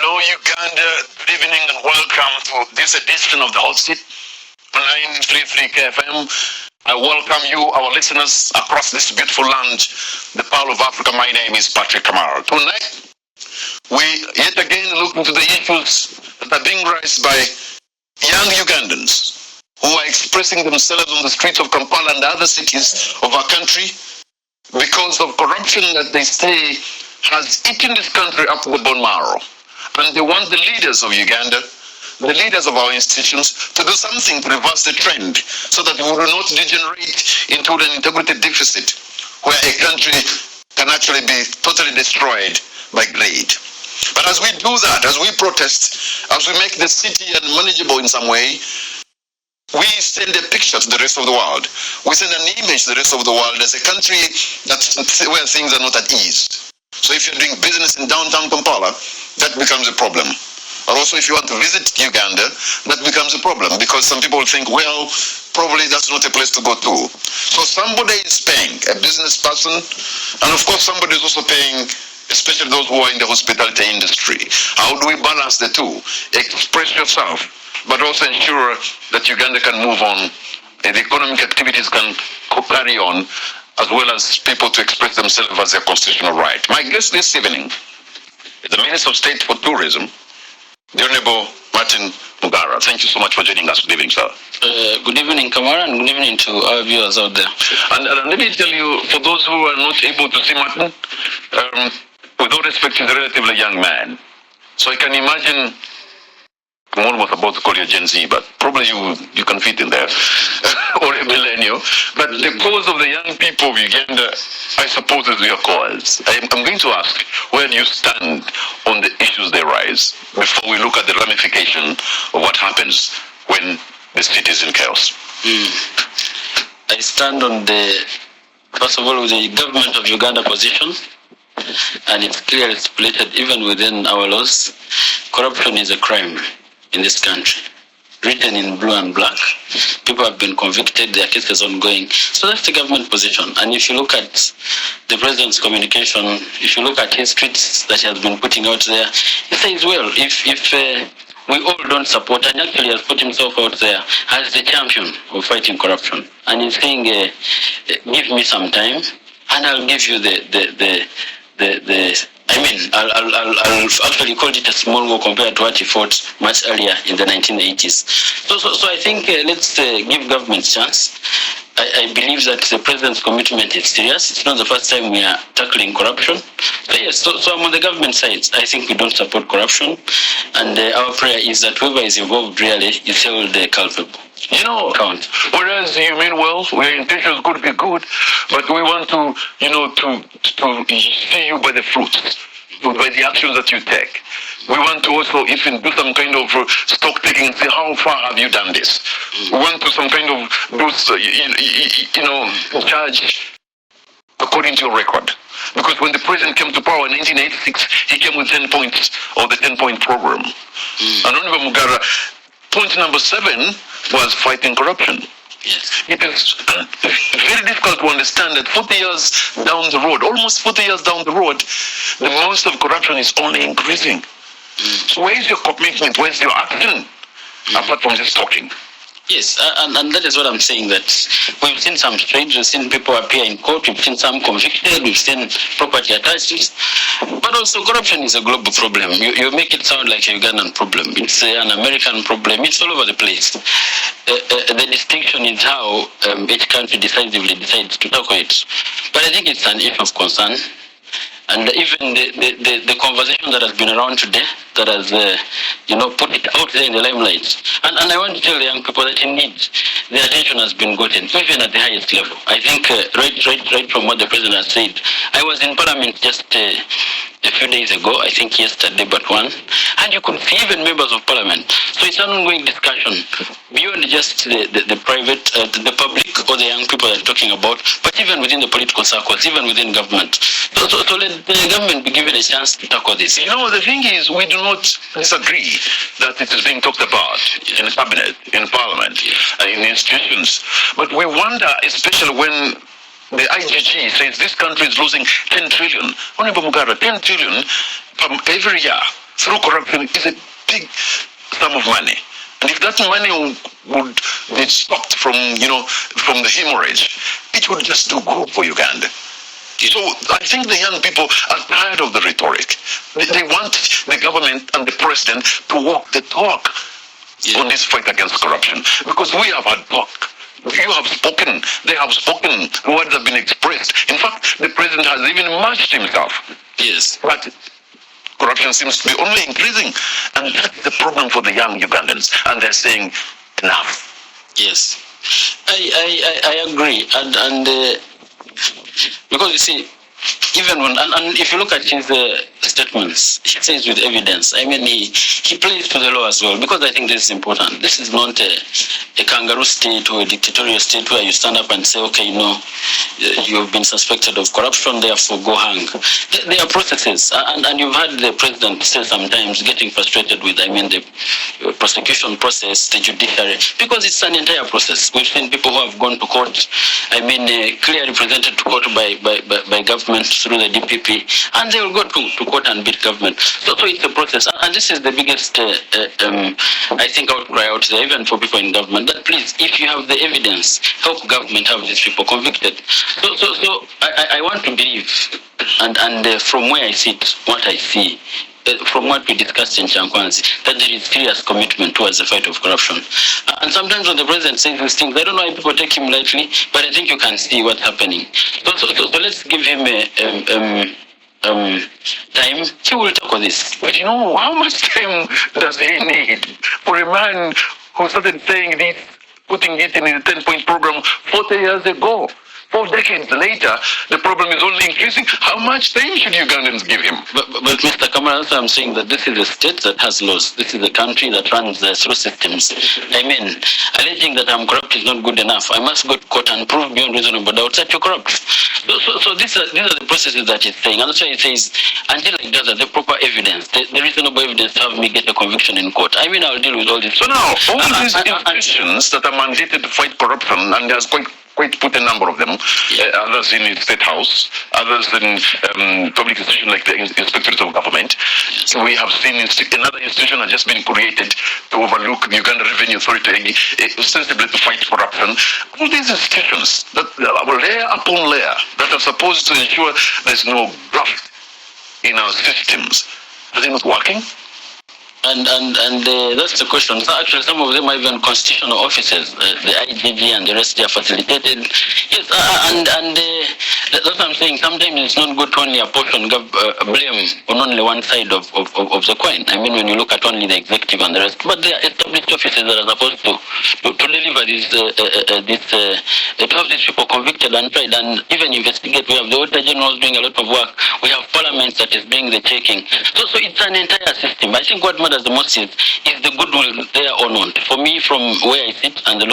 Hello, Uganda. Good evening and welcome to this edition of the Hotseat 933 KFM. I welcome you, our listeners, across this beautiful land, the Pearl of Africa. My name is Patrick Kamara. Tonight, we yet again look into the issues that are being raised by young Ugandans who are expressing themselves on the streets of Kampala and other cities of our country because of corruption that they say has eaten this country up to the bone marrow. And they want the leaders of Uganda, the leaders of our institutions, to do something to reverse the trend so that we will not degenerate into an integrity deficit where a country can actually be totally destroyed by greed. But as we do that, as we protest, as we make the city unmanageable in some way, we send a picture to the rest of the world. We send an image to the rest of the world as a country where things are not at ease. So if you're doing business in downtown Kampala, that becomes a problem. Or also if you want to visit Uganda, that becomes a problem because some people think, well, probably that's not a place to go to. So somebody is paying, a business person, and of course somebody is also paying, especially those who are in the hospitality industry. How do we balance the two? Express yourself, but also ensure that Uganda can move on, and the economic activities can carry on, as well as people to express themselves as their constitutional right. My guest this evening is the Minister of State for Tourism, the Honorable Martin Mugara. Thank you so much for joining us. Good evening, sir. Good evening, Kamara, and good evening to our viewers out there. And let me tell you, for those who are not able to see Martin, with all respect, he's a relatively young man. So I can imagine, I'm almost about to call you Gen Z, but probably you can fit in there, or a millennial. But the cause of the young people of Uganda, I suppose, is your cause. I'm going to ask, where do you stand on the issues they rise before we look at the ramification of what happens when the city is in chaos? I stand on first of all, the government of Uganda position, and it's clearly stipulated even within our laws, corruption is a crime in this country, written in blue and black. People have been convicted, their case is ongoing. So that's the government position. And if you look at the president's communication, if you look at his tweets that he has been putting out there, he says, well, if we all don't support, and actually has put himself out there as the champion of fighting corruption. And he's saying, give me some time, and I'll give you I'll actually call it a small war compared to what he fought much earlier in the 1980s. So I think let's give government a chance. I believe that the president's commitment is serious. It's not the first time we are tackling corruption. So yes, so I'm on the government side. I think we don't support corruption, and our prayer is that whoever is involved really is held culpable. You know, whereas you mean well, your intentions could be good, but we want to, to see you by the fruits, by the actions that you take. We want to also even do some kind of stock taking and see how far have you done this. We want to some kind of do, charge according to your record. Because when the president came to power in 1986, he came with 10 points of the 10-point program. And Honorable Mugara, point number 7 was fighting corruption. Yes. It is very difficult to understand that 40 years down the road, almost 40 years down the road, the monster of corruption is only increasing. So where is your commitment? Where is your action? Apart from just talking. Yes, and that is what I'm saying, that we've seen some strides, we've seen people appear in court, we've seen some convicted, we've seen property attached, but also corruption is a global problem. You make it sound like a Ugandan problem. It's an American problem. It's all over the place. The distinction is how each country decisively decides to tackle it. But I think it's an issue of concern. And even the conversation that has been around today, that has, put it out there in the limelight. And I want to tell the young people that indeed the attention has been gotten, even at the highest level. I think right from what the president has said, I was in Parliament just a few days ago, I think yesterday but one, and you could see even members of Parliament. So it's an ongoing discussion beyond just the private, the public or the young people that are talking about, but even within the political circles, even within government. So let the government be given a chance to tackle this. The thing is, we do not disagree that it is being talked about in the cabinet, in parliament, in institutions. But we wonder, especially when the IGG says this country is losing 10 trillion. Honorable Mugara, 10 trillion from every year through corruption is a big sum of money. And if that money would be stopped from the hemorrhage, it would just do good for Uganda. So I think the young people are tired of the rhetoric. They want the government and the president to walk the talk on this fight against corruption. Because we have had talk. You have spoken. They have spoken. Words have been expressed. In fact, the president has even matched himself. Yes. But corruption seems to be only increasing. And that's the problem for the young Ugandans. And they're saying, enough. Yes. I agree. And because you see, even when, and if you look at his statements, he says with evidence. I mean, he plays to the law as well, because I think this is important. This is not a kangaroo state or a dictatorial state where you stand up and say, okay, you've been suspected of corruption, therefore go hang. There are processes, and you've had the president say sometimes getting frustrated with, the prosecution process, the judiciary, because it's an entire process. We've seen people who have gone to court, clearly presented to court by government through the DPP, and they will go to court and beat government. So it's a process, and this is the biggest, I think, outcry out there, even for people in government, that please, if you have the evidence, help government have these people convicted. So I want to believe, and from where I sit, what I see, from what we discussed in Chankwanzi, that there is serious commitment towards the fight of corruption. And sometimes when the president says these things, I don't know why people take him lightly, but I think you can see what's happening. So let's give him time. He will talk on this. But how much time does he need for a man who started saying this, putting it in his 10-point program 40 years ago? 4 decades later, the problem is only increasing. How much time should Ugandans give him? But Mr. Kamara, also I'm saying that this is a state that has laws. This is a country that runs through systems. Alleging that I'm corrupt is not good enough. I must go to court and prove beyond reasonable doubt that you're corrupt. So these are the processes that he's saying. And that's why he says, until I gather the proper evidence, the reasonable evidence to have me get a conviction in court, I'll deal with all this. So now, all these institutions that are mandated to fight corruption, and there's quite put a number of them, others in the State House, others in public institutions like the Inspectorate of Government. So we have seen another institution has just been created to overlook the Uganda Revenue Authority, ostensibly to fight corruption. All these institutions, that layer upon layer, that are supposed to ensure there's no graft in our systems, are they not working? And that's the question. So actually, some of them are even constitutional offices. The IGG and the rest, they are facilitated. Yes, and that's what I'm saying. Sometimes it's not good to only apportion blame on only one side of the coin. When you look at only the executive and the rest, but there are established offices that are supposed to deliver this, to have these people convicted and tried and even investigate. We have the Auditor General doing a lot of work. We have Parliament that is doing the checking. So it's an entire system. I think what matters the most is the goodwill there or not. For me, from where I sit and the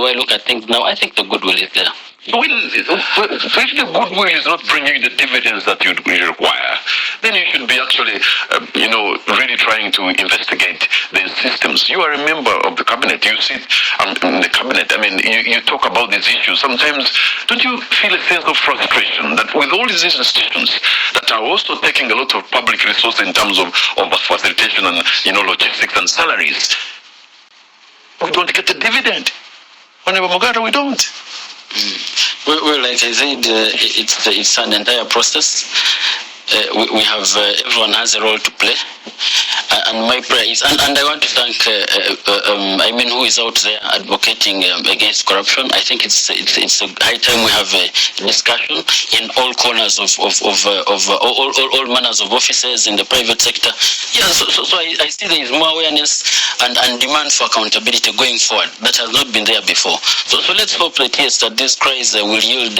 way I look at things now, I think the goodwill is there. So if the goodwill is not bringing the dividends that you require, then you should be actually, really trying to investigate these systems. You are a member of the cabinet. You sit in the cabinet. You talk about these issues. Sometimes, don't you feel a sense of frustration that with all these institutions that are also taking a lot of public resources in terms of facilitation and, logistics and salaries, we don't get the dividend? Whenever Mugara, we don't. Well, like I said, it's an entire process. We have everyone has a role to play, and my prayer is, and I want to thank who is out there advocating against corruption. I think it's a high time we have a discussion in all corners of all manners of offices in the private sector. Yeah, so I see there is more awareness and demand for accountability going forward that has not been there before. So let's hope that yes, that this cries will yield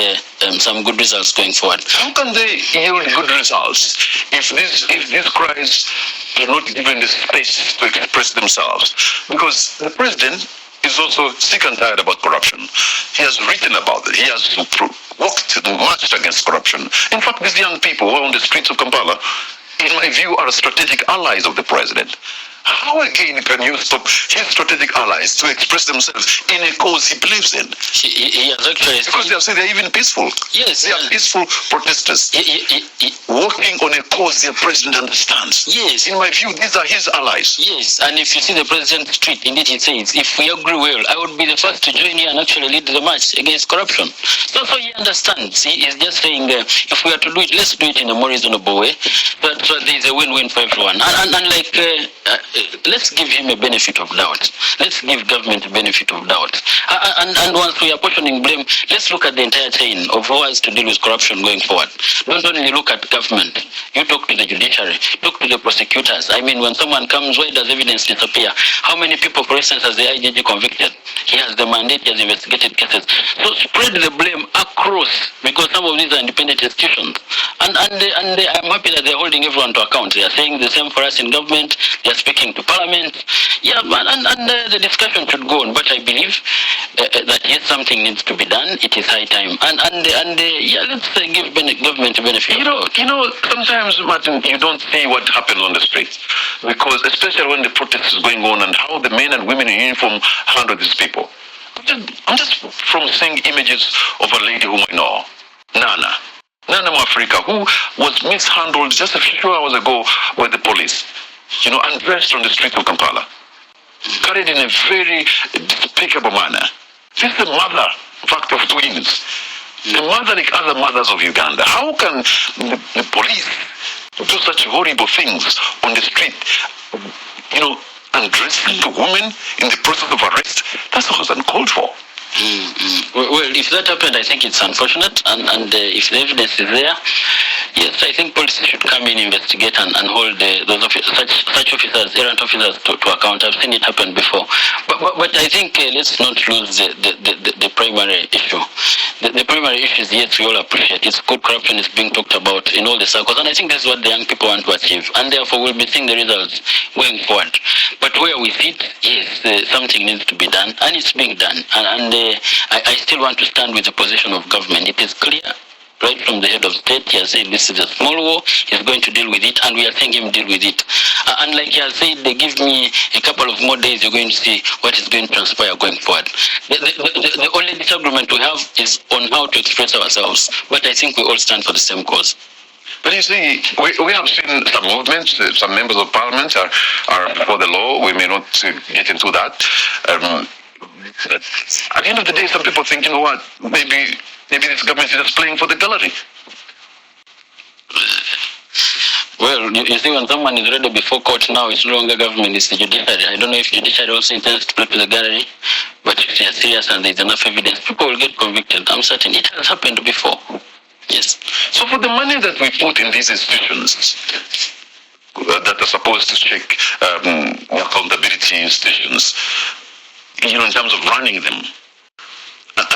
some good results going forward. How can they yield good results if these cries are not given the space to express themselves? Because the president is also sick and tired about corruption. He has written about it. He has walked and marched against corruption. In fact, these young people who are on the streets of Kampala, in my view, are strategic allies of the president. How again can you stop his strategic allies to express themselves in a cause he believes in? He has actually... Because they have said they're even peaceful. Yes. They are peaceful protesters. Working on a cause their president understands. Yes. In my view, these are his allies. Yes, and if you see the president's tweet, indeed he says, if we agree well, I would be the first to join you and actually lead the march against corruption. So he understands. He is just saying, if we are to do it, let's do it in a more reasonable way. But there is a win-win for everyone. Let's give him a benefit of doubt. Let's give government a benefit of doubt. And once we are portioning blame, let's look at the entire chain of who has to deal with corruption going forward. Don't only look at government. You talk to the judiciary, talk to the prosecutors. I mean, when someone comes, why does evidence disappear? How many people, for instance, has the IJG convicted? He has the mandate, he has investigated cases. So spread the blame across, because some of these are independent institutions. And I'm happy that they're holding everyone to account. They are saying the same for us in government. They are speaking to parliament. Yeah, the discussion should go on. But I believe that yes, something needs to be done. It is high time. Let's give government a benefit. You know, sometimes, Martin, you don't see what happens on the streets, because especially when the protest is going on and how the men and women in uniform handle these people. I'm just from seeing images of a lady whom I know, Nana Mwafrika, who was mishandled just a few hours ago by the police, undressed on the streets of Kampala, carried in a very despicable manner. This is the mother, in fact, of twins. The mother like other mothers of Uganda. How can the police do such horrible things on the street, undressing a woman in the process of arrest? That's what was uncalled for. Well, if that happened, I think it's unfortunate, and if the evidence is there, yes, I think police should come in, investigate, and hold such officers, errant officers, to account. I've seen it happen before. But I think let's not lose the primary issue. The primary issue is, yes, we all appreciate it's good. Corruption is being talked about in all the circles, and I think this is what the young people want to achieve, and therefore we'll be seeing the results going forward. But where we sit, yes, something needs to be done, and it's being done, and I still want to stand with the position of government. It is clear right from the head of state. He has said this is a small war, he's going to deal with it, and we are seeing him deal with it. And like he has said, they give me a couple of more days, you're going to see what is going to transpire going forward. The only disagreement we have is on how to express ourselves, but I think we all stand for the same cause. But you see, we have seen some movements, some members of parliament are before the law. We may not get into that. At the end of the day, some people think, you know what, maybe this government is just playing for the gallery. Well, you see, when someone is ready before court now, it's no longer government, it's the judiciary. I don't know if judiciary also intends to play to the gallery, but if they are serious and there's enough evidence, people will get convicted. I'm certain it has happened before. Yes. So for the money that we put in these institutions that are supposed to check accountability institutions, in terms of running them,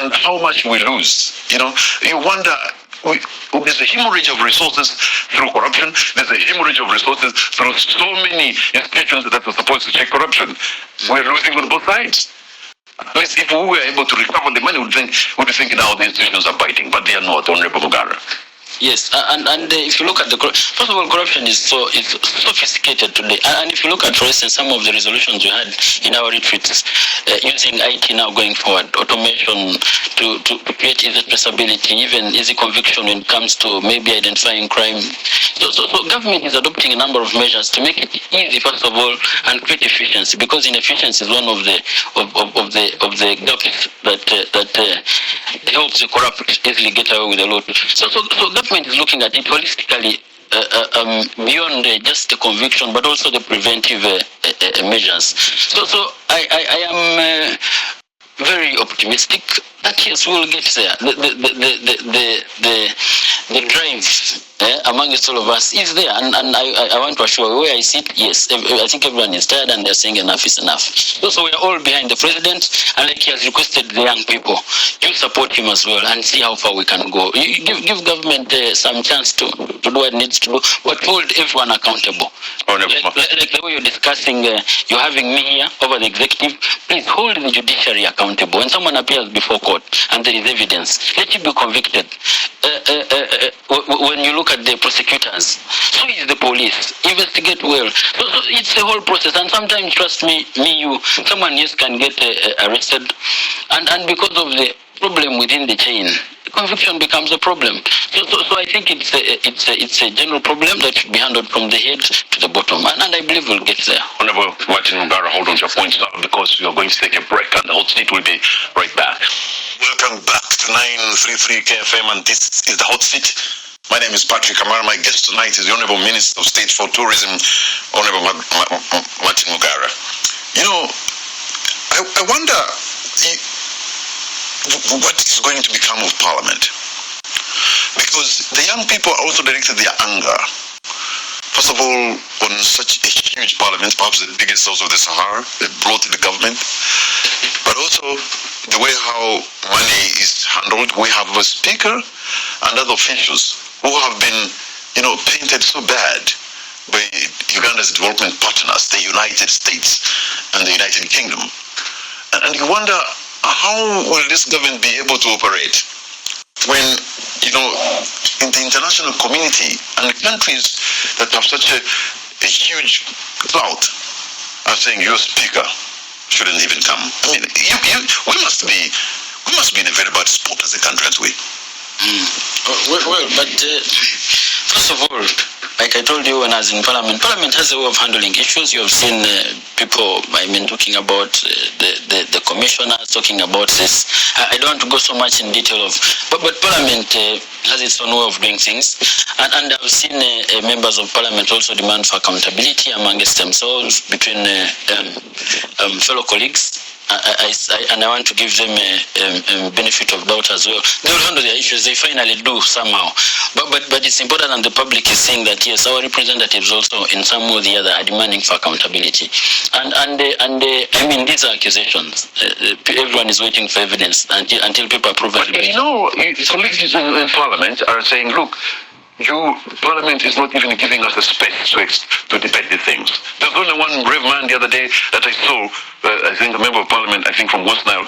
and how much we lose, you wonder. There's a hemorrhage of resources through corruption. There's a hemorrhage of resources through so many institutions that are supposed to check corruption. We're losing on both sides. At least if we were able to recover the money, we'd be thinking now the institutions are biting, but they are not, Honorable Mugara. Yes, and if you look at first of all, corruption is sophisticated today. And if you look at, for instance, some of the resolutions we had in our retreats, using IT now going forward, automation to create easy traceability, even easy conviction when it comes to maybe identifying crime. So government is adopting a number of measures to make it easy, first of all, and create efficiency, because inefficiency is one of the gaps that helps the corrupt easily get away with a lot. So government is looking at it holistically, beyond just the conviction, but also the preventive measures. So I am very optimistic that yes, we will get there. The drive amongst all of us is there, and I want to assure you, where I sit, yes, I think everyone is tired and they're saying enough is enough. So we are all behind the president, and like he has requested the young people, you support him as well and see how far we can go. You give government some chance to do what it needs to do, but hold everyone accountable. Like the way you're discussing, you're having me here over the executive, please hold the judiciary accountable. When someone appears before court and there is evidence, let you be convicted. when you look at the prosecutors, so is the police. Investigate well. So it's a whole process, and sometimes, trust me, someone else can get arrested, and because of the problem within the chain, conviction becomes a problem. So I think it's a general problem that should be handled from the head to the bottom, and I believe we'll get there. Honorable Martin Mugara, hold on to your points now because we are going to take a break, and the Hot Seat will be right back. Welcome back to 933 KFM, and this is the Hot Seat. My name is Patrick Amara. My guest tonight is the Honorable Minister of State for Tourism, Honorable Martin Mugara. You know, I wonder what is going to become of Parliament, because the young people also directed their anger, first of all, on such a huge Parliament, perhaps the biggest south of the Sahara, they brought the government, but also the way how money is handled. We have a speaker and other officials who have been, painted so bad by Uganda's development partners, the United States and the United Kingdom. And you wonder, how will this government be able to operate when, in the international community and countries that have such a huge clout are saying your speaker shouldn't even come? I mean, we must be in a very bad spot as a country, aren't we? Well, but first of all, like I told you when I was in Parliament has a way of handling issues. You have seen people, talking about the commissioners, talking about this. I don't want to go so much in detail but Parliament has its own way of doing things. And I've seen members of Parliament also demand for accountability amongst themselves between fellow colleagues. And I want to give them a benefit of doubt as well. They will handle their issues. They finally do somehow. But it's important, and the public is saying that yes, our representatives also in some way or the other are demanding for accountability. And these are accusations. Everyone is waiting for evidence until people are proven. But colleagues in Parliament are saying, look, Parliament is not even giving us the space to debate these things. There's only one brave man the other day that I saw, I think a member of Parliament, from West Nile,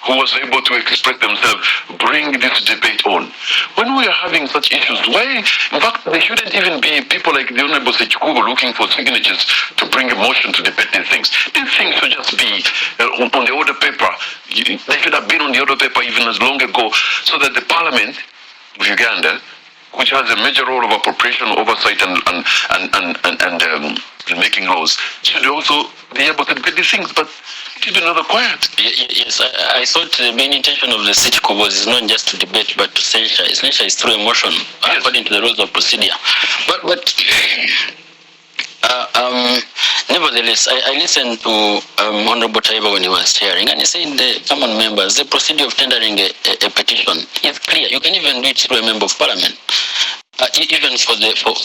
who was able to express themselves, bring this debate on. When we are having such issues, why, in fact, there shouldn't even be people like the Honorable Sechikubo looking for signatures to bring a motion to debate these things. These things should just be on the order paper. They should have been on the order paper even as long ago, so that the Parliament of Uganda, which has a major role of appropriation, oversight, and making laws, should also be able to debate these things. But it is another quiet. Yes, I thought the main intention of the Sitco was not just to debate, but to censure. Censure is through emotion, yes, according to the rules of procedure. But nevertheless, I listened to Honorable Taiba when he was sharing, and he said, come on members, the procedure of tendering a petition is clear. You can even do it through a member of Parliament. Even for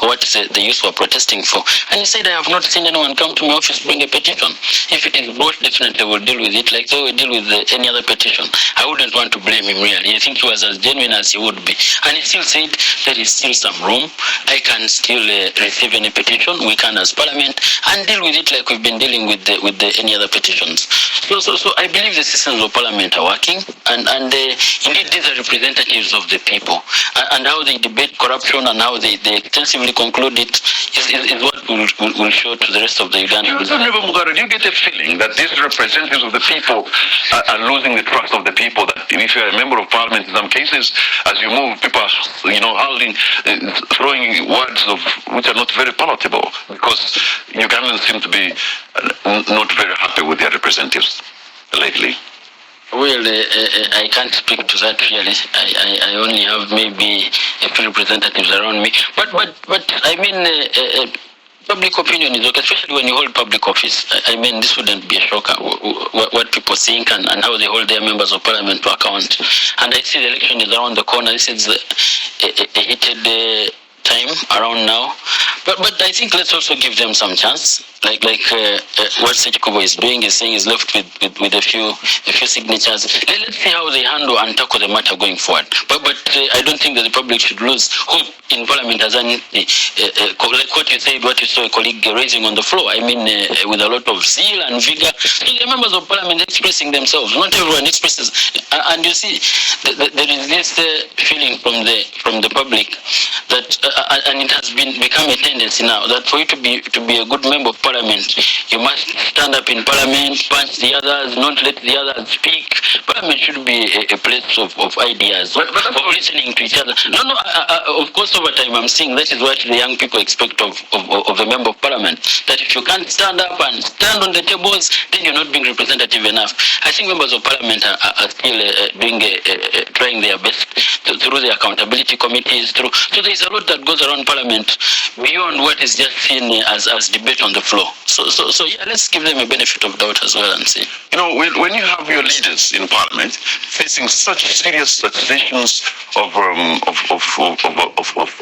what the youth were protesting for. And he said, I have not seen anyone come to my office bring a petition. If it is brought, definitely we'll deal with it like they will deal with any other petition. I wouldn't want to blame him really. I think he was as genuine as he would be. And he still said there is still some room. I can still receive any petition. We can as Parliament and deal with it like we've been dealing with any other petitions. So I believe the systems of Parliament are working, and indeed these are representatives of the people. And how they debate corruption and how they extensively conclude it is what will show to the rest of the Ugandans. Do you get a feeling that these representatives of the people are losing the trust of the people? That if you're a member of Parliament, in some cases, as you move, people are, holding, throwing words which are not very palatable, because Ugandans seem to be not very happy with their representatives lately. Well, I can't speak to that really. I only have maybe a few representatives around me. But public opinion is okay, especially when you hold public office. This wouldn't be a shocker, what people think and how they hold their members of Parliament to account. And I see the election is around the corner. This is a heated time around now. But I think let's also give them some chance. what Sechikobo is doing is saying is left with a few signatures. Let's see how they handle and tackle the matter going forward. But I don't think that the public should lose hope in Parliament as like what you said, what you saw a colleague raising on the floor. I mean, with a lot of zeal and vigor. So the members of Parliament expressing themselves. Not everyone expresses, and you see, there is this feeling from the public that, and it has become a tendency now that for you to be a good member of Parliament, you must stand up in Parliament, punch the others, not let the others speak. Parliament should be a place of ideas, of listening to each other. No, of course, over time, I'm saying that is what the young people expect of a member of Parliament. That if you can't stand up and stand on the tables, then you're not being representative enough. I think members of Parliament are still trying their best through the accountability committees. So there's a lot that goes around Parliament beyond what is just seen as debate on the floor. So yeah, let's give them a benefit of doubt as well and see. You know, when you have your leaders in Parliament facing such serious accusations of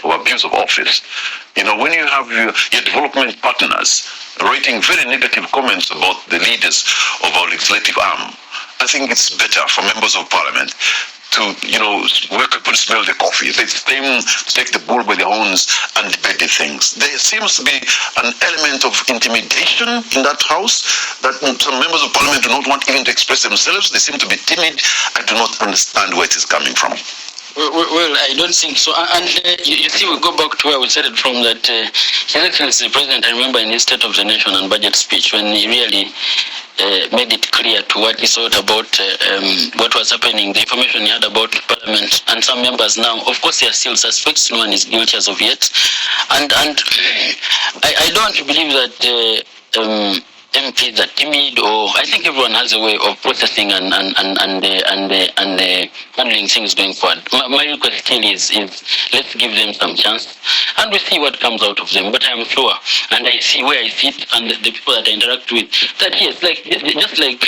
abuse of office, you know, when you have your development partners writing very negative comments about the leaders of our legislative arm, I think it's better for members of Parliament to, you know, where people smell the coffee. It's them to take the bull by the horns and debate the things. There seems to be an element of intimidation in that house that some members of Parliament do not want even to express themselves. They seem to be timid. I do not understand where it is coming from. Well, I don't think so. And you see, we go back to where we started from, that His Excellency the President, I remember in his State of the Nation and budget speech, when he really made it clear to what he thought about what was happening, the information he had about Parliament, and some members now, of course, they are still suspects. No one is guilty as of yet. And I don't want to believe that MPs are timid, or I think everyone has a way of processing and handling things going forward. My request still is let's give them some chance and we see what comes out of them. But I am sure, and I see where I sit and the people that I interact with, that yes, just like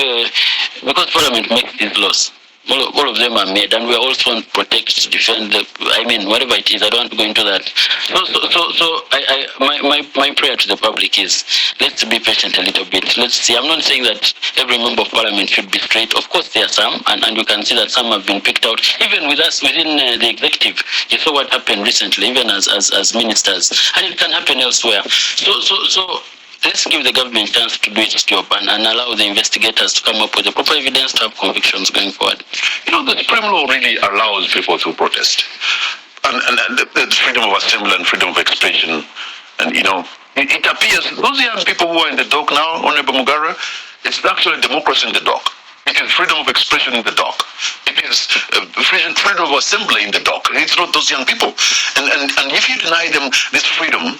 because Parliament makes these laws, all of them are made, and we are also on protect, defend, whatever it is. I don't want to go into that. So my prayer to the public is, let's be patient a little bit. Let's see. I'm not saying that every member of Parliament should be straight. Of course, there are some, and you can see that some have been picked out. Even with us within the executive, you saw what happened recently, even as ministers, and it can happen elsewhere. So. Let's give the government a chance to do its job and allow the investigators to come up with the proper evidence to have convictions going forward. You know, the Supreme Law really allows people to protest. And the freedom of assembly and freedom of expression. And, you know, it appears, those young people who are in the dock now, Honorable Mugara, it's actually democracy in the dock. It is freedom of expression in the dock. It is freedom of assembly in the dock. It's not those young people. And if you deny them this freedom,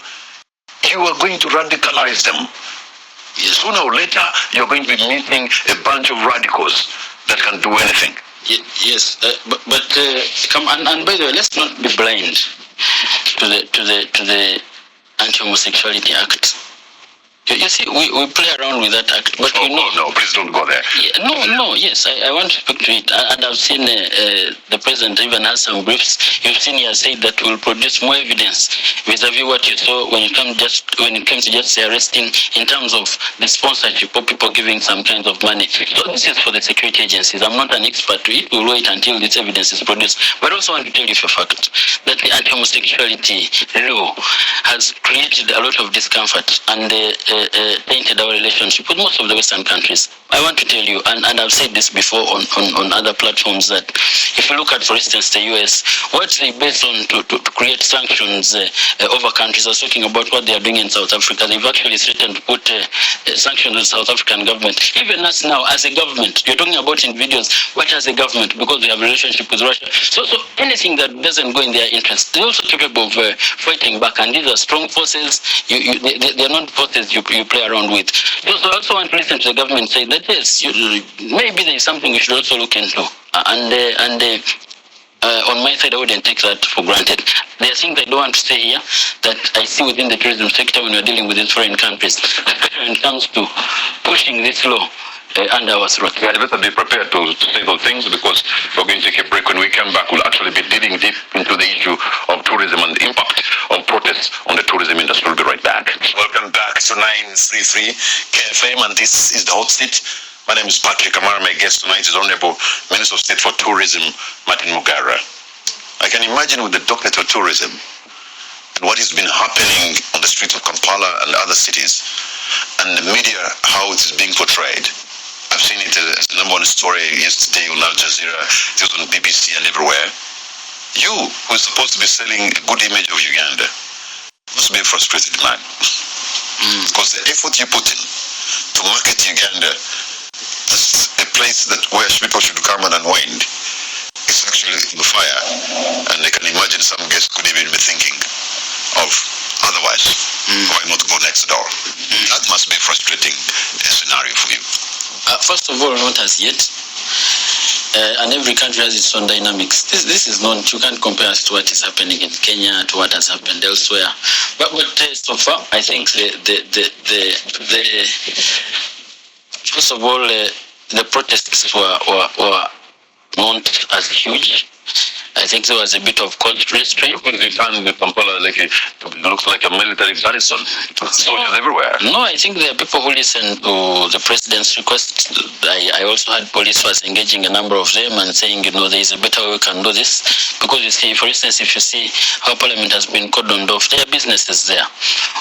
you are going to radicalize them. Sooner or later, you're going to be meeting a bunch of radicals that can do anything. Yes, but come and by the way, let's not be blind to the Anti-Homosexuality Act. You see, we play around with that act, but you know. No, please don't go there. Yes, I want to speak to it. And I've seen the president even has some briefs. You've seen he has said that we'll produce more evidence vis-a-vis what you saw when it came to just arresting in terms of the sponsorship of people giving some kinds of money. So this is for the security agencies. I'm not an expert to it. We'll wait until this evidence is produced. But I also want to tell you for a fact that the anti-homosexuality law has created a lot of discomfort and tainted our relationship with most of the Western countries. I want to tell you, and I've said this before on other platforms, that if you look at, for instance, the US, what they based on to create sanctions over countries, I was talking about what they are doing in South Africa. They've actually threatened to put sanctions on the South African government. Even us now, as a government, you're talking about individuals, but as a government, because we have a relationship with Russia. So anything that doesn't go in their interest, they're also capable of fighting back, and these are strong forces. They're not forces you play around with. So I also want to listen to the government say that yes, maybe there is something we should also look into. On my side, I wouldn't take that for granted. There are things I don't want to say here that I see within the tourism sector when we're dealing with these foreign countries, especially when it comes to pushing this law. under our throat. Yeah, you better be prepared to say those things, because we're going to take a break. When we come back, we'll actually be digging deep into the issue of tourism and the impact of protests on the tourism industry. We'll be right back. Welcome back to 933 KFM, and this is the Hot Seat. My name is Patrick Amara. My guest tonight is Honorable Minister of State for Tourism, Martin Mugara. I can imagine with the doctorate for tourism and what has been happening on the streets of Kampala and other cities, and the media, how it is being portrayed. I've seen it as the number one story yesterday on Al Jazeera, it was on BBC and everywhere. You, who is supposed to be selling a good image of Uganda, must be a frustrated man. Because the effort you put in to market Uganda as a place that where people should come and unwind is actually on fire. And I can imagine some guests could even be thinking of otherwise. Why not go next door? That must be a frustrating scenario for you. First of all, not as yet. And every country has its own dynamics. This is not, you can't compare us to what is happening in Kenya to what has happened elsewhere. But so far, I think first of all, the protests were not as huge. I think there was a bit of cold restraint. Because they turned Kampala like it looks like a military garrison. Soldiers everywhere. No, I think there are people who listen to the president's request. I also had police was engaging a number of them and saying, there is a better way we can do this. Because you see, for instance, if you see how Parliament has been cordoned off, there are businesses there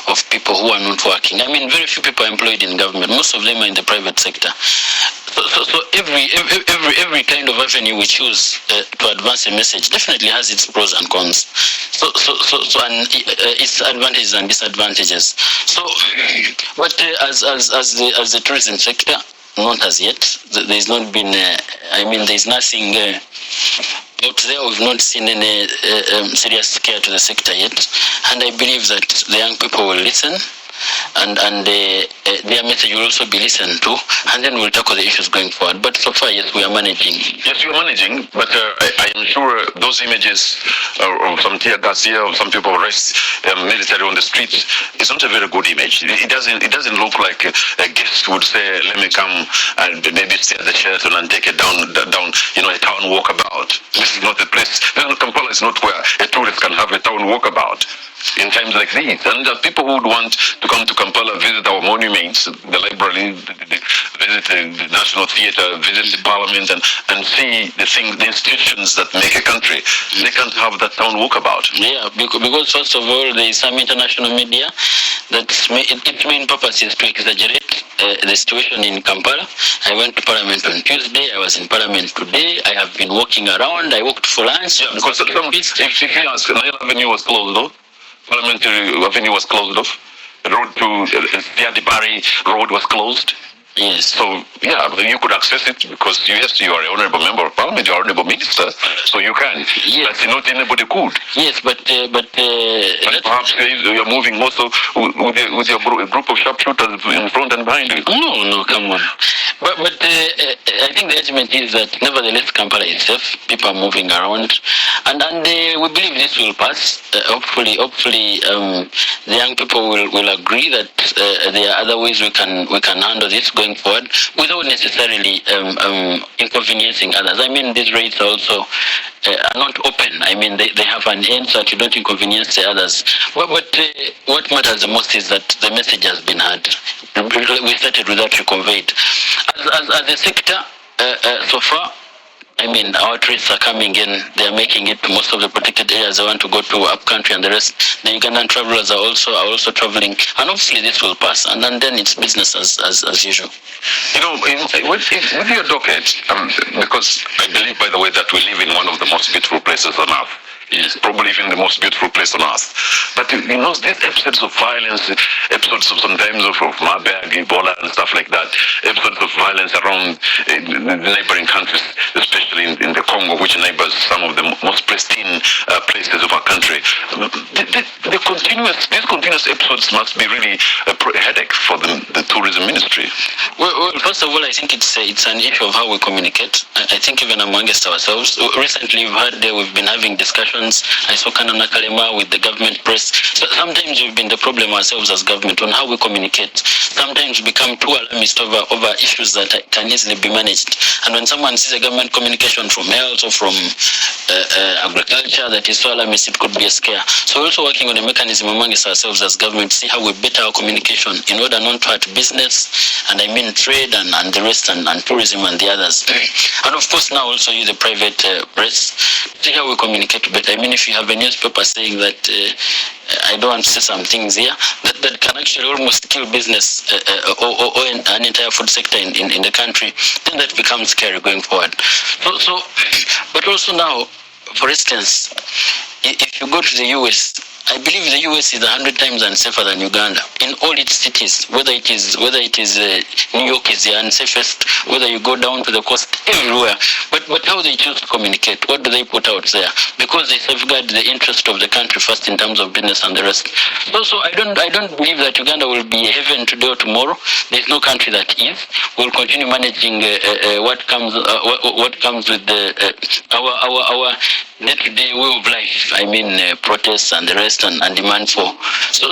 of people who are not working. I mean, very few people are employed in government. Most of them are in the private sector. So every kind of avenue we choose to advance a message definitely has its pros and cons. So and its advantages and disadvantages. So, but as the tourism sector, not as yet. There's not been. There's nothing out there. We've not seen any serious scare to the sector yet, and I believe that the young people will listen. And their message will also be listened to, and then we'll tackle the issues going forward. But so far, yes, we are managing. Yes, you are managing, but I am sure those images of some tear gas here, of some people arrest military on the streets, is not a very good image. It doesn't look like a guest would say, "Let me come and maybe stay at the Sheraton and take it down, a town walkabout." This is not a place. Kampala is not where a tourist can have a town walkabout in times like these. And people who would want to come to Kampala, visit our monuments, the library, visit the National Theatre, visit the Parliament, and see the institutions that make a country. They can't have that town walkabout. Yeah, because first of all, there is some international media that its main purpose is to exaggerate the situation in Kampala. I went to Parliament on Tuesday. I was in Parliament today. I have been walking around. I walked for lunch. Yeah, because if you ask, Nile Avenue was closed off. Parliamentary Avenue was closed off. The road to Diadibari Road was closed. Yes. So, yeah, you could access it because you are an honorable member of parliament, you are an honorable minister, so you can. Yes. But not anybody could. Yes, but perhaps you are moving also with your group of sharpshooters in front and behind you. No, come on. But I think the argument is that nevertheless Kampala is safe. People are moving around, and we believe this will pass. Hopefully, the young people will agree that there are other ways we can handle this going forward without necessarily inconveniencing others. I mean, these rates are also are not open. I mean, they have an end so that you don't inconvenience the others. But what matters the most is that the message has been heard. We started with that, we conveyed. As a sector, so far, I mean, our tourists are coming in, they are making it to most of the protected areas. They want to go to upcountry and the rest. The Ugandan travelers are also traveling, and obviously this will pass, and then it's business as usual. With your docket, because I believe, by the way, that we live in one of the most beautiful places on earth. Yes, probably even the most beautiful place on earth. But these episodes of violence, episodes of sometimes of Marburg, Ebola and stuff like that, episodes of violence around the neighboring countries, especially in the Congo, which neighbors some of the most pristine places of our country. These continuous episodes must be really a headache for the tourism ministry. Well, first of all, I think it's an issue of how we communicate. I think even amongst ourselves. Recently, we've been having discussions. I saw Kanana Kalema with the government press. So sometimes we've been the problem ourselves as government on how we communicate. Sometimes we become too alarmist over issues that can easily be managed. And when someone sees a government communication from health or from agriculture that is so alarmist, it could be a scare. So we're also working on a mechanism amongst ourselves as government to see how we better our communication in order not to hurt business, and I mean trade and the rest, and tourism and the others. And of course now also use the private press to see how we communicate better. I mean, if you have a newspaper saying that I don't want to say some things here that can actually almost kill business or an entire food sector in the country, then that becomes scary going forward. So but also now, for instance, if you go to the US, I believe the US is 100 times unsafer than Uganda in all its cities. Whether it is New York is the unsafest, whether you go down to the coast, everywhere. But how they choose to communicate, what do they put out there? Because they safeguard the interest of the country first in terms of business and the rest. So I don't believe that Uganda will be heaven today or tomorrow. There's no country that is. We'll continue managing what comes with our day-to-day way of life. I mean, protests and the rest, and demand for. So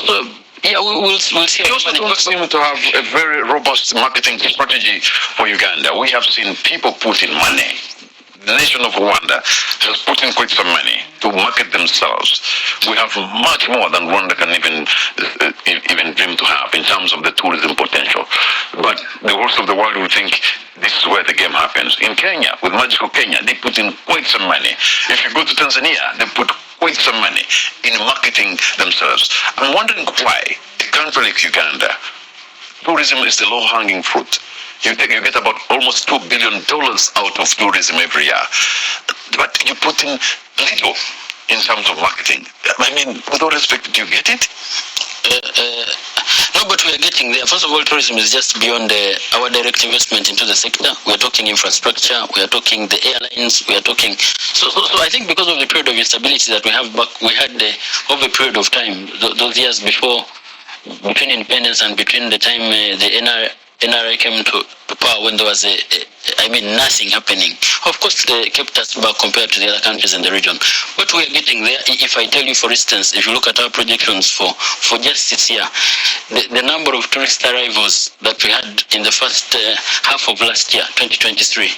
yeah, we'll see. You also don't seem to have a very robust marketing strategy for Uganda. We have seen people put in money. The nation of Rwanda has put in quite some money to market themselves. We have much more than Rwanda can even dream to have in terms of the tourism potential. But the rest of the world will think this is where the game happens. In Kenya, with Magical Kenya, they put in quite some money. If you go to Tanzania, they put quite some money in marketing themselves. I'm wondering why a country like Uganda, tourism is the low-hanging fruit. You get about almost $2 billion out of tourism every year. But you put in little in terms of marketing. I mean, with all respect, do you get it? No, but we are getting there. First of all, tourism is just beyond our direct investment into the sector. We are talking infrastructure, we are talking the airlines, we are talking... So I think because of the period of instability that we had over a period of time, those years before, between independence and between the time the NRA came to power, when there was nothing happening. Of course, they kept us back compared to the other countries in the region. But we are getting there. If I tell you, for instance, if you look at our projections for just this year, the number of tourist arrivals that we had in the first half of last year, 2023,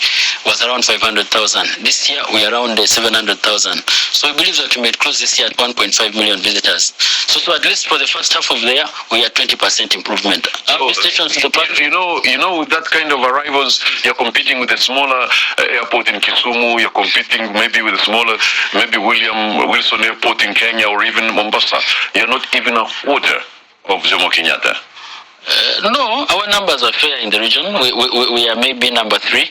was around 500,000. This year, we are around 700,000. So we believe that we may close this year at 1.5 million visitors. So at least for the first half of the year, we are 20% improvement. Our stations, you know, with that kind of arrivals, you're competing with a smaller airport in Kisumu. You're competing maybe with a smaller, maybe Wilson Airport in Kenya, or even Mombasa. You're not even a quarter of Jomo Kenyatta. No, our numbers are fair in the region. We are maybe number 3.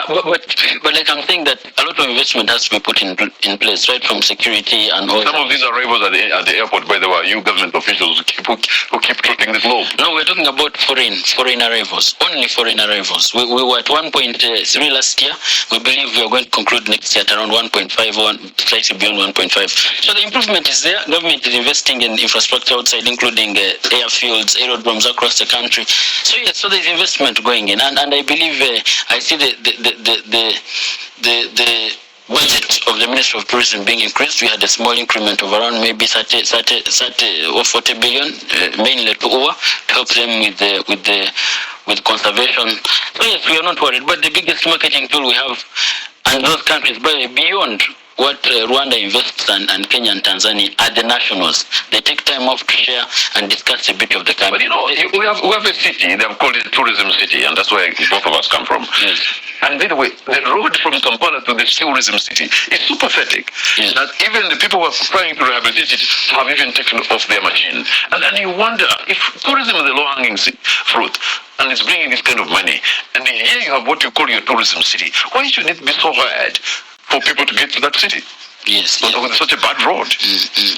But like I'm saying, that a lot of investment has to be put in place, right, from security and all. Some of these arrivals at the airport, by the way, you government officials who keep trotting the globe. No, we're talking about foreign arrivals, only foreign arrivals. We were at 1.3 last year. We believe we are going to conclude next year at around 1.5 or slightly beyond 1.5. So the improvement is there. Government is investing in infrastructure outside, including airfields, aerodromes across the country. So yes, so there's investment going in, and I believe I see the budget of the Ministry of Tourism being increased. We had a small increment of around maybe 30 or 40 billion, mainly to UWA, to help them with conservation. So yes, we are not worried. But the biggest marketing tool we have, and those countries, beyond what Rwanda invests and Kenya and Tanzania, are the nationals. They take time off to share and discuss the beauty of the country. But we have a city, they have called it tourism city, and that's where both of us come from. Yes. And by the way, the road from Kampala to the tourism city is so pathetic, yes, that even the people who are trying to rehabilitate it have even taken off their machine. And then you wonder, if tourism is the low-hanging fruit, and it's bringing this kind of money, and here you have what you call your tourism city, why should it be so hard for people to get to that city? Yes. on such a bad road.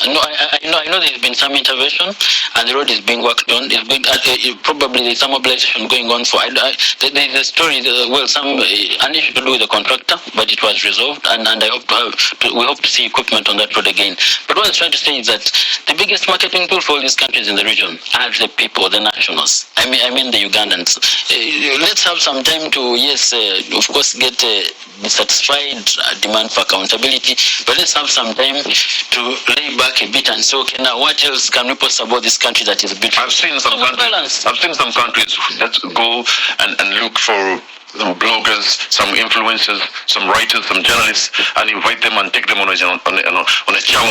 No, I know there's been some intervention, and the road is being worked on. It's been probably there's some mobilization going on for. There's a story. Some an issue to do with the contractor, but it was resolved, and I hope we hope to see equipment on that road again. But what I was trying to say is that the biggest marketing tool for all these countries in the region are the people, the nationals. I mean the Ugandans. Let's have some time to of course, get dissatisfied demand for accountability, but let's have some time to lay back a bit and say, okay, now what else can we post about this country that is beautiful? I've seen some countries that go and look for some bloggers, some influencers, some writers, some journalists, and invite them and take them on a charm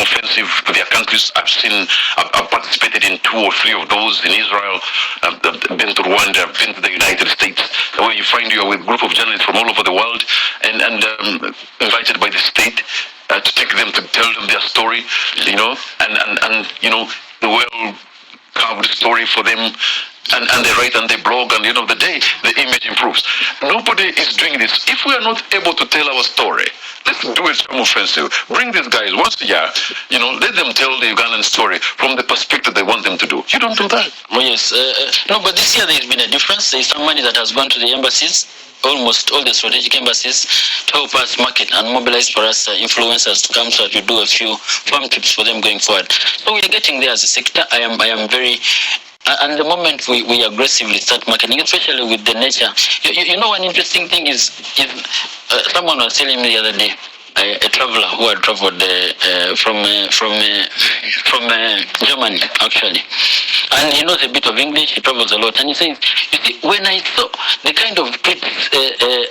offensive to their countries. I've participated in 2 or 3 of those in Israel. I've been to Rwanda, I've been to the United States, where you find you're with a group of journalists from all over the world and invited by the state to take them to tell them their story, and the well-carved story for them. And they write and they blog, and end of the day, the image improves. Nobody is doing this. If we are not able to tell our story, let's do it some offensive. Bring these guys once a year, let them tell the Ugandan story from the perspective they want them to do. You don't do that. Well, yes. No, but this year there's been a difference. There's some money that has gone to the embassies, almost all the strategic embassies, to help us market and mobilize for us influencers to come so that we do a few farm trips for them going forward. So we are getting there as a sector. I am very... And the moment we aggressively start marketing, especially with the nature, one interesting thing is someone was telling me the other day, a traveler who had traveled from Germany, actually. And he knows a bit of English, he travels a lot. And he says, you see, when I saw the kind of tweets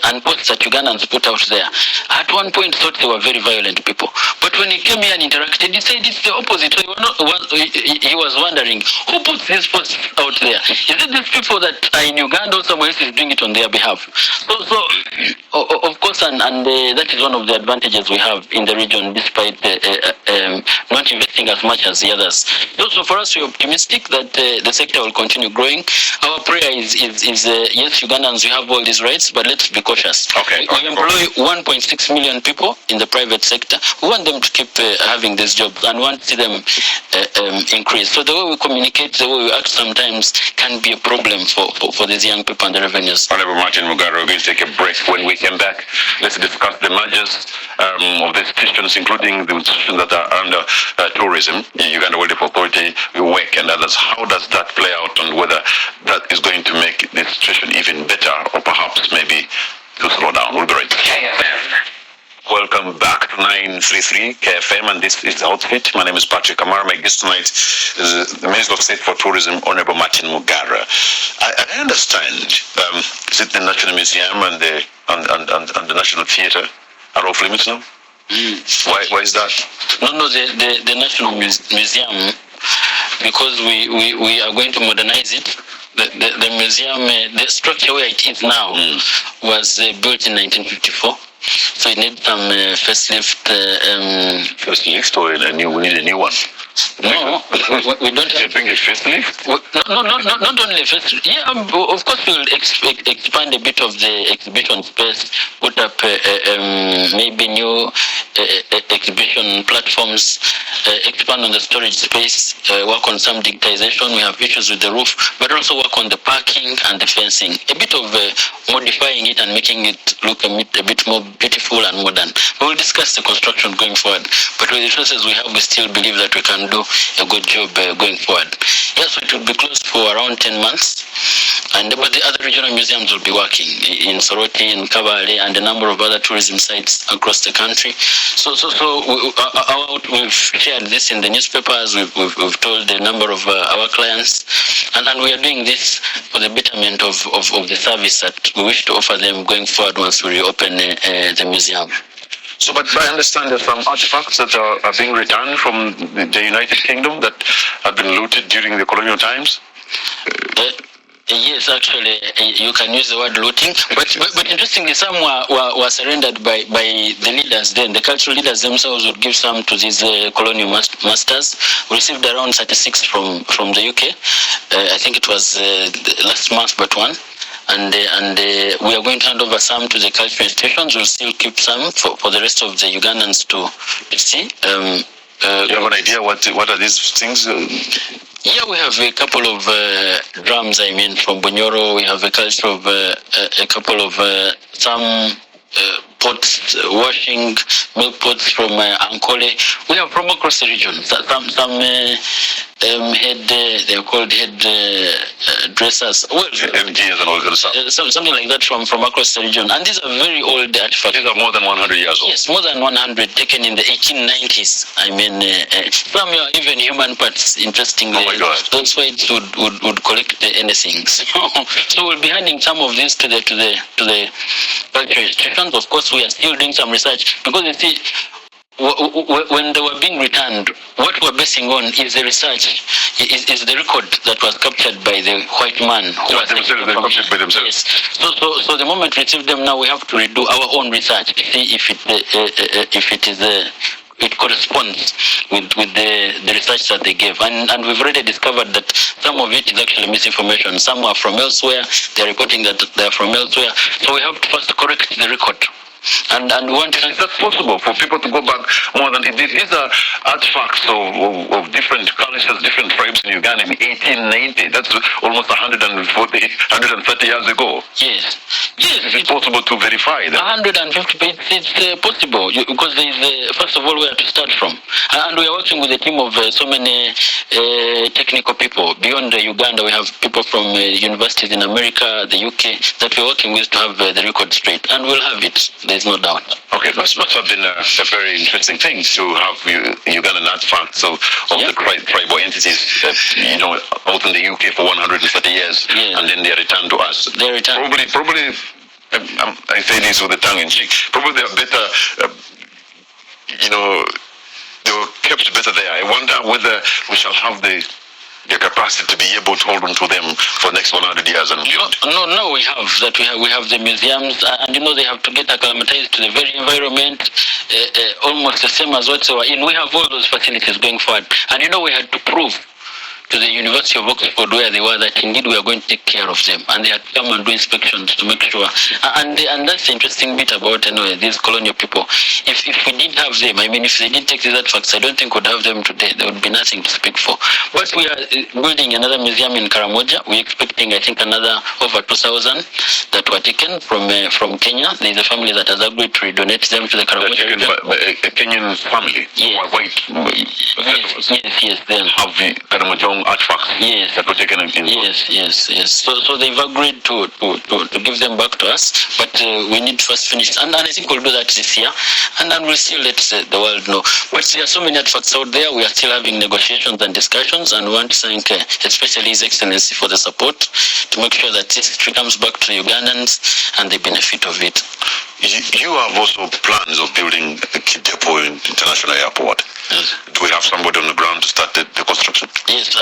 and posts that Ugandans put out there, at one point thought they were very violent people. But when he came here and interacted, he said it's the opposite. He was wondering, who puts these posts out there? Is it these people that are in Uganda or someone else is doing it on their behalf? So of course, and that is one of the advantages we have in the region, despite not investing as much as the others. So for us, we're optimistic that the sector will continue growing. Our prayer is yes, Ugandans, we have all these rights, but let's be cautious. Okay. We employ 1.6 million people in the private sector. We want them to keep having these jobs and want to see them increase. So the way we communicate, the way we act sometimes can be a problem for these young people and the revenues. Honorable Martin Mugara, we're going to take a break. When we come back, let's discuss the mergers of the institutions, including the institutions that are under tourism, the Uganda Wildlife Authority, WEC, and others. How does that play out, and whether that is going to make the situation even better, or perhaps maybe to slow down? We'll be right back. KFM. Welcome back to 933 KFM, and this is Hotseat. My name is Patrick Amara. My guest tonight is the Minister of State for Tourism, Honorable Martin Mugara. I understand, is it the National Museum and the National Theatre are off limits now? Why is that? No, the National Museum, because we are going to modernize it. The museum, the structure where it is now, was built in 1954. So it needs some facelift. Facelift, or we need a new one? No, we don't have. You think a facelift? No, not only a facelift. Yeah, of course we'll expand a bit of the exhibition space, put up maybe new exhibition platforms, expand on the storage space, work on some digitization. We have issues with the roof, but also work on the parking and the fencing. A bit of modifying it and making it look a bit more beautiful and modern. We will discuss the construction going forward, but with the resources we have, we still believe that we can do a good job going forward. Yes, it will be closed for around 10 months, but the other regional museums will be working in Soroti, in Kabale, and a number of other tourism sites across the country. So we've shared this in the newspapers. We've told a number of our clients, and we are doing this for the betterment of the service that we wish to offer them going forward once we reopen the museum. So, but I understand there's some artifacts that are being returned from the United Kingdom that have been looted during the colonial times? Yes, actually, you can use the word looting, but interestingly, some were surrendered by the leaders then. The cultural leaders themselves would give some to these colonial masters. We received around 36 from the UK. I think it was last month, but one. and we are going to hand over some to the cultural institutions. We'll still keep some for the rest of the Ugandans to see. You have an idea what are these things? Yeah, we have a couple of drums. I mean, from Bunyoro, we have a culture of a couple of some pots, washing milk pots from Ankole. We have from across the region. Some head, they are called head dressers. Well, MGs and all that stuff. Something like that from across the region. And these are very old artifacts. These are more than 100 years old. Yes, more than 100, taken in the 1890s. I mean, some are even human parts, interestingly. Oh my God. Those whites would collect anything. So we'll be handing some of this to the cultural institutions. Of course, we are still doing some research because you see, when they were being returned, what we're basing on is the research, is the record that was captured by the white man. They captured by themselves. Yes. So the moment we receive them now, we have to redo our own research to see if it corresponds with the research that they gave. And we've already discovered that some of it is actually misinformation. Some are from elsewhere. They're reporting that they're from elsewhere. So we have to first correct the record. And we want to... Is that possible for people to go back more than... These are artifacts of different cultures, different tribes in Uganda in 1890. That's almost 130 years ago. Yes. Is it possible to verify that? 150 pages, it's possible, because there is, first of all, where to start from. And we are working with a team of so many technical people. Beyond Uganda, we have people from universities in America, the UK, that we're working with to have the record straight. And we'll have it. There's no doubt. Okay, that must have been a very interesting thing to have Ugandan artifacts of the tribal entities, out in the UK for 130 years, and then they're returned to us. They're returned. Probably. I say this with a tongue in cheek. Probably they are better. They were kept better there. I wonder whether we shall have the capacity to be able to hold on to them for the next 100 years and beyond. No, we have that. We have the museums, and they have to get acclimatized to the very environment, almost the same as what they were in. We have all those facilities going forward, and we had to prove to the University of Oxford where they were that indeed we are going to take care of them, and they had to come and do inspections to make sure. And that's the interesting bit about these colonial people. If we didn't have them, I mean, if they didn't take these artifacts, I don't think we'd have them today. There would be nothing to speak for. But we are building another museum in Karamoja. We're expecting, I think, another over 2,000 that were taken from Kenya. There's a family that has agreed to redonate them to the Karamoja region. A Kenyan family? Yes. White? Yes. Then have the Karamoja artifacts that were taken in. Yes. So they've agreed to give them back to us, but we need to first finish, and I think we'll do that this year, and then we'll still let the world know. But there are so many artifacts out there. We are still having negotiations and discussions, and we want to thank especially His Excellency for the support to make sure that this history comes back to Ugandans and the benefit of it. You have also plans of building a Kidepo International Airport. Yes. Do we have somebody on the ground to start the construction? Yes,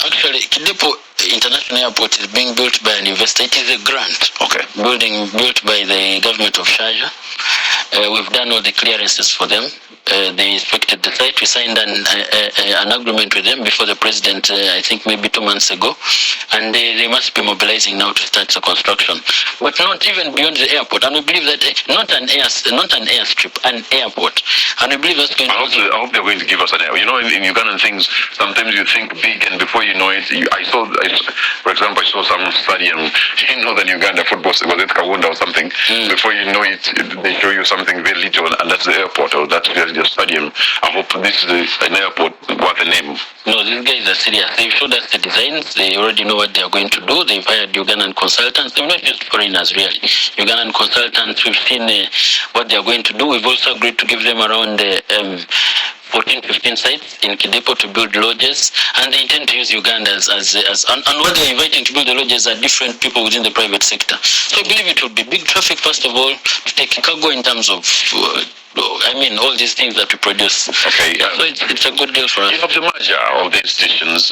actually, Kidepo International Airport is being built by an investor. It is a grant. Okay. Built by the government of Sharjah. We've done all the clearances for them. They inspected the site. We signed an agreement with them before the president, I think maybe 2 months ago, and they must be mobilizing now to start the construction. But not even beyond the airport. And we believe that not an airstrip, an airport. And we believe that's going I hope they're going to give us an airport. In Ugandan things, sometimes you think big, and before you know it, for example, I saw some stadium in northern Uganda, football, was it Kawunda or something? Before you know it, they show you something very little, and that's the airport, or that's the stadium. I hope this is an airport worth a name. No, these guys are serious. They've showed us the designs. They already know what they are going to do. They've hired Ugandan consultants. They're not just foreigners, really. Ugandan consultants, we've seen what they are going to do. We've also agreed to give them around 14-15 sites in Kidepo to build lodges, and they intend to use Uganda as and what they're inviting to build the lodges are different people within the private sector. So I believe it will be big traffic, first of all, to take cargo in terms of all these things that we produce. Okay. So it's a good deal for us. You have the merger of the institutions.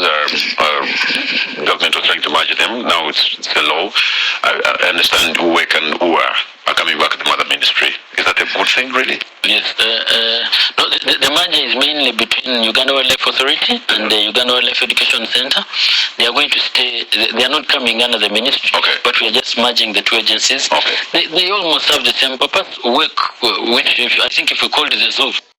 Government was trying to merge them. Now it's a law. I understand UWEC and UWA are coming back to the mother ministry. Is that a good thing, really? Yes. No, the merger is mainly between Uganda Wildlife Authority and the Uganda Wildlife Education Center. They are going to stay. They are not coming under the ministry, okay, but we are just merging the two agencies. Okay. They almost have the same purpose. Work, which I think if we called it the zoo.